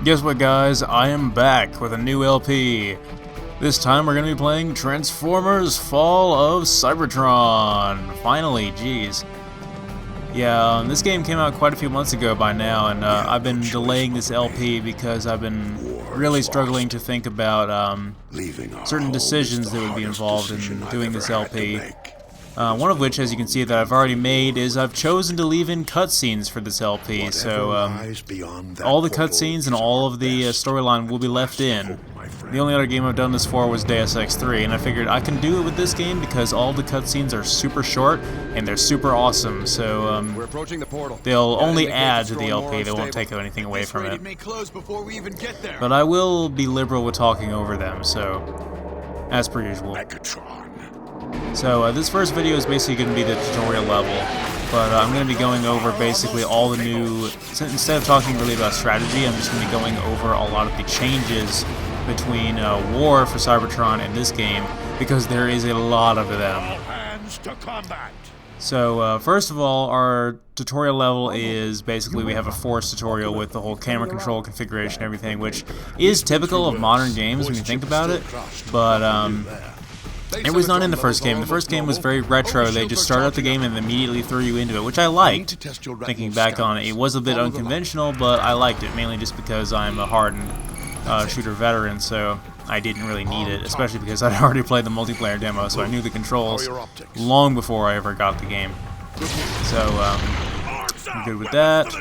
Guess what, guys? I am back with a new LP. This time we're going to be playing Transformers Fall of Cybertron. Finally, jeez. Yeah, this game came out quite a few months ago by now, and I've been delaying this LP because I've been really struggling to think about certain decisions that would be involved in doing this LP. One of which, as you can see, that I've already made is I've chosen to leave in cutscenes for this LP, so all the cutscenes and all of the storyline will be left in. The only other game I've done this for was Deus Ex 3, and I figured I can do it with this game because all the cutscenes are super short and they're super awesome, so they'll only add to the LP, they won't take anything away from it. But I will be liberal with talking over them, so as per usual. So this first video is basically going to be the tutorial level, but I'm going to be going over basically all the new, instead of talking really about strategy, I'm just going to be going over a lot of the changes between War for Cybertron and this game, because there is a lot of them. So first of all, our tutorial level is basically we have a force tutorial with the whole camera control configuration and everything, which is typical of modern games when you think about it, but it was not in the first game. The first game was very retro. They just started out the game and immediately threw you into it, which I liked. Thinking back on it, it was a bit unconventional, but I liked it, mainly just because I'm a hardened shooter veteran, so I didn't really need it, especially because I'd already played the multiplayer demo, so I knew the controls long before I ever got the game. So, I'm good with that.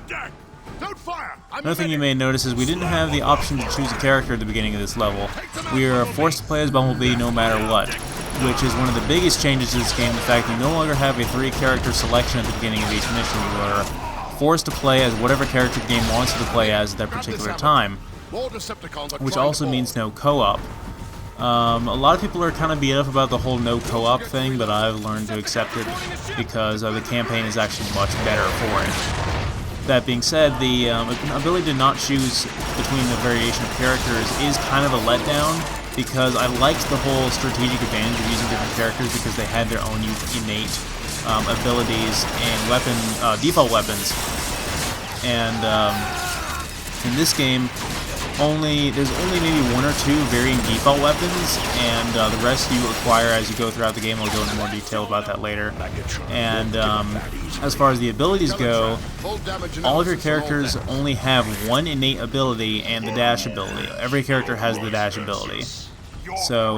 Another thing you may notice is we didn't have the option to choose a character at the beginning of this level. We are forced to play as Bumblebee no matter what, which is one of the biggest changes to this game, the fact that you no longer have a 3-character selection at the beginning of each mission. You are forced to play as whatever character the game wants you to play as at that particular time, which also means no co-op. A lot of people are kind of beat up about the whole no co-op thing, but I've learned to accept it because the campaign is actually much better for it. That being said, the ability to not choose between the variation of characters is kind of a letdown, because I liked the whole strategic advantage of using different characters because they had their own innate abilities and default weapons. And in this game, there's only maybe 1 or 2 varying default weapons, and the rest you acquire as you go throughout the game. I'll go into more detail about that later. And as far as the abilities go, all of your characters only have one innate ability and the dash ability. Every character has the dash ability. So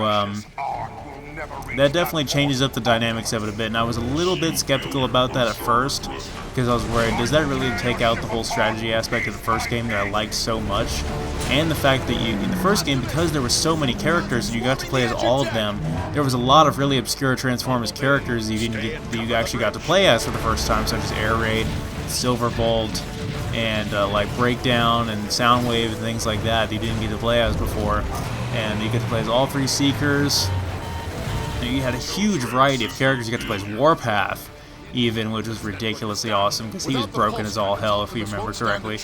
that definitely changes up the dynamics of it a bit, and I was a little bit skeptical about that at first, because I was worried, does that really take out the whole strategy aspect of the first game that I liked so much? And the fact that in the first game, because there were so many characters and you got to play as all of them, there was a lot of really obscure Transformers characters that you actually got to play as for the first time, such as Air Raid, Silverbolt, and like Breakdown and Soundwave and things like that you didn't get to play as before. And you get to play as all 3 Seekers. And you had a huge variety of characters. You got to play as Warpath, even, which was ridiculously awesome because he was broken as all hell, if you remember correctly.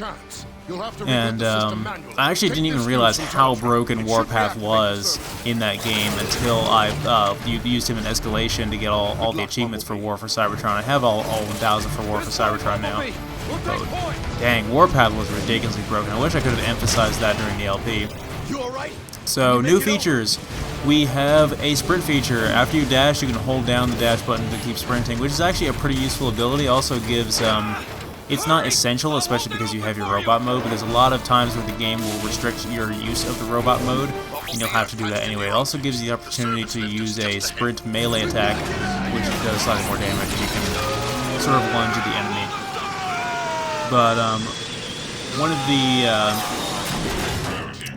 And I actually didn't even realize how broken Warpath was in that game until I used him in Escalation to get all the achievements for War for Cybertron. I have all 1,000 for War for Cybertron now. But, dang, Warpath was ridiculously broken. I wish I could have emphasized that during the LP. So, new features. We have a sprint feature. After you dash, you can hold down the dash button to keep sprinting, which is actually a pretty useful ability. Also gives, it's not essential, especially because you have your robot mode, but there's a lot of times where the game will restrict your use of the robot mode, and you'll have to do that anyway. It also gives you the opportunity to use a sprint melee attack, which does slightly more damage, and you can sort of lunge at the enemy. But, one of the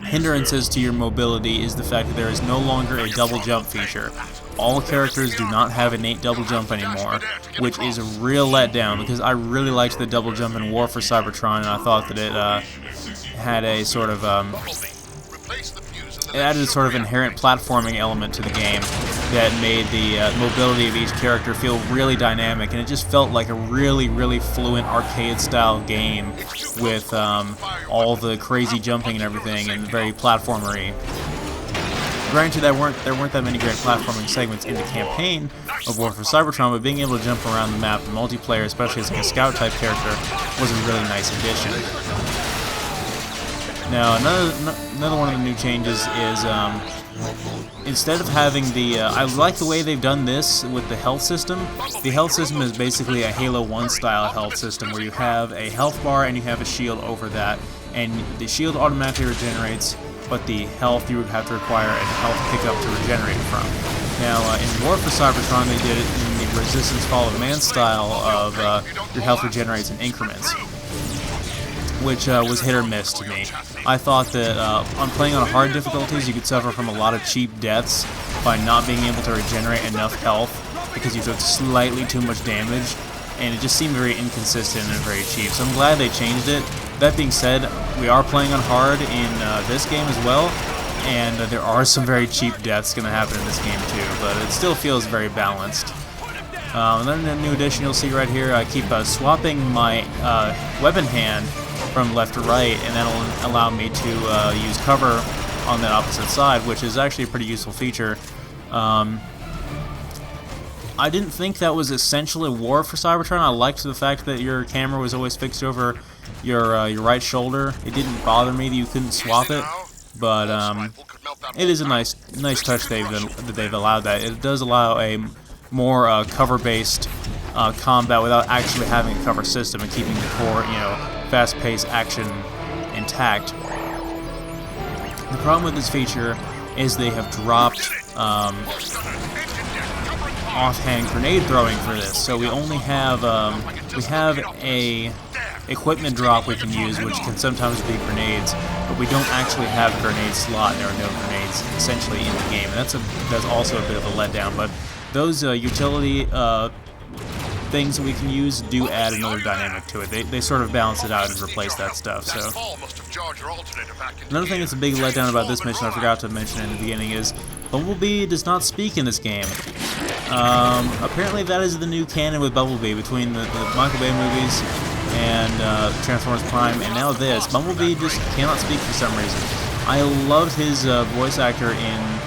hindrances to your mobility is the fact that there is no longer a double jump feature. All characters do not have innate double jump anymore, which is a real letdown because I really liked the double jump in War for Cybertron, and I thought that it had a sort of it added a sort of inherent platforming element to the game that made the mobility of each character feel really dynamic, and it just felt like a really, really fluent arcade-style game with all the crazy jumping and everything, and very platformery. Granted, there weren't that many great platforming segments in the campaign of War for Cybertron, but being able to jump around the map in multiplayer, especially as like a scout-type character, was a really nice addition. Now, another one of the new changes is instead of having the... I like the way they've done this with the health system. The health system is basically a Halo 1 style health system where you have a health bar and you have a shield over that, and the shield automatically regenerates, but the health you would have to require a health pickup to regenerate from. Now, in War for Cybertron, they did it in the Resistance Fall of Man style of your health regenerates in increments, which was hit or miss to me. I thought that on playing on hard difficulties, you could suffer from a lot of cheap deaths by not being able to regenerate enough health because you took slightly too much damage, and it just seemed very inconsistent and very cheap. So I'm glad they changed it. That being said, we are playing on hard in this game as well, and there are some very cheap deaths going to happen in this game too, but it still feels very balanced. And then a new addition you'll see right here, I keep swapping my weapon hand from left to right, and that'll allow me to use cover on the opposite side, which is actually a pretty useful feature. I didn't think that was essential in War for Cybertron. I liked the fact that your camera was always fixed over your right shoulder. It didn't bother me that you couldn't swap it, but it is a nice touch that they've allowed that. It does allow a more cover-based combat without actually having a cover system and keeping the core, fast-paced action intact. The problem with this feature is they have dropped offhand grenade throwing for this, so we only have a equipment drop we can use, which can sometimes be grenades, but we don't actually have a grenade slot. There are no grenades essentially in the game, and that's also a bit of a letdown. But those utility things that we can use do add another dynamic to it. They sort of balance it out and replace that stuff. So another thing that's a big letdown about this mission I forgot to mention in the beginning is Bumblebee does not speak in this game. Apparently that is the new canon with Bumblebee between the Michael Bay movies and Transformers Prime, and now this. Bumblebee just cannot speak for some reason. I loved his voice actor in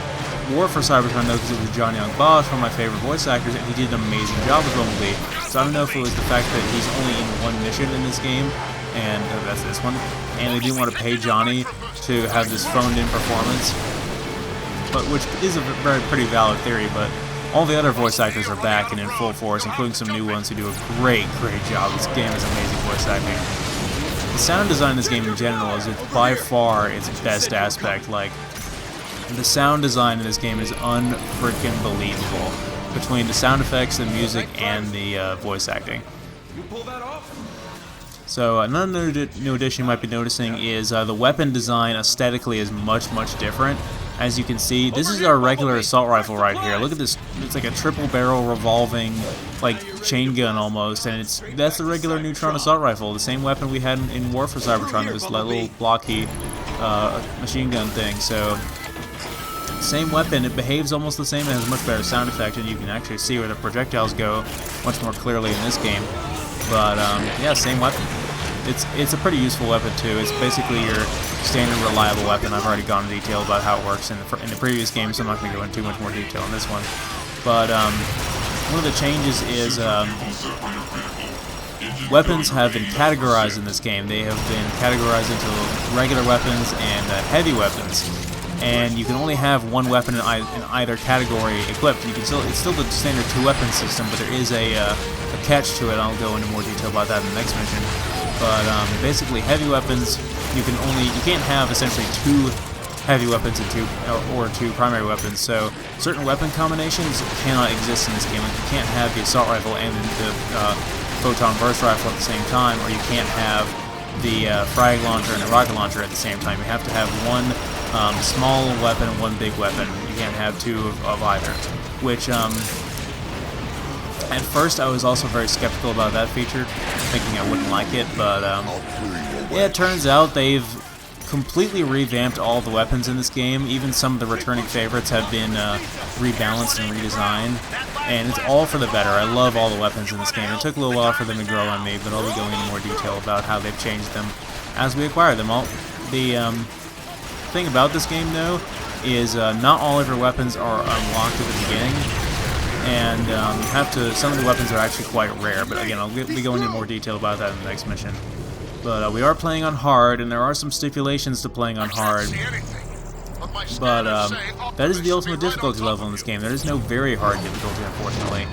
War for Cybertron though, because it was John Young Bosch, one of my favorite voice actors, and he did an amazing job with Bumblebee. So I don't know if it was the fact that he's only in one mission in this game, and that's this one, and they didn't want to pay Johnny to have this phoned-in performance, but which is a pretty valid theory. But all the other voice actors are back and in full force, including some new ones who do a great job. This game is amazing voice acting. The sound design in this game in general is by far its best aspect. Like, the sound design in this game is unfreaking believable between the sound effects, the music, and the voice acting. So another new addition you might be noticing is the weapon design aesthetically is much different. As you can see, this is our regular assault rifle right here. Look at this, it's like a triple barrel revolving, like, chain gun almost, and that's the regular Neutron assault rifle, the same weapon we had in War for Cybertron, this little blocky machine gun thing. So same weapon, it behaves almost the same, and has a much better sound effect, and you can actually see where the projectiles go much more clearly in this game. But yeah, same weapon. It's a pretty useful weapon too. It's basically your standard reliable weapon. I've already gone into detail about how it works in the previous game, so I'm not going to go into too much more detail in this one. But one of the changes is weapons have been categorized in this game. They have been categorized into regular weapons and heavy weapons. And you can only have one weapon in either category equipped. You can it's still the standard two-weapon system, but there is a catch to it. I'll go into more detail about that in the next mission. But basically, heavy weapons, you can't have essentially two heavy weapons and two primary weapons. So certain weapon combinations cannot exist in this game. Like, you can't have the assault rifle and the photon burst rifle at the same time, or you can't have the frag launcher and the rocket launcher at the same time. You have to have one small weapon and one big weapon. You can't have two of either. Which at first, I was also very skeptical about that feature, thinking I wouldn't like it, but yeah, it turns out they've completely revamped all the weapons in this game. Even some of the returning favorites have been rebalanced and redesigned, and it's all for the better. I love all the weapons in this game. It took a little while for them to grow on me, but I'll be going into more detail about how they've changed them as we acquire them. The thing about this game, though, is not all of your weapons are unlocked at the beginning. And some of the weapons are actually quite rare, but again, I'll be going into more detail about that in the next mission. But we are playing on hard, and there are some stipulations to playing on hard. But that is the ultimate difficulty level in this game. There is no very hard difficulty, unfortunately.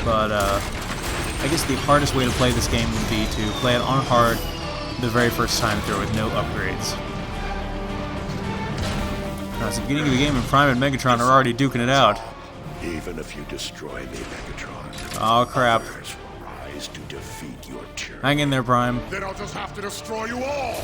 But I guess the hardest way to play this game would be to play it on hard the very first time through with no upgrades. Now, it's the beginning of the game, and Prime and Megatron are already duking it out. Even if you destroy me, Megatron, oh crap! others will rise to defeat your tyranny. Hang in there, Prime. Then I'll just have to destroy you all!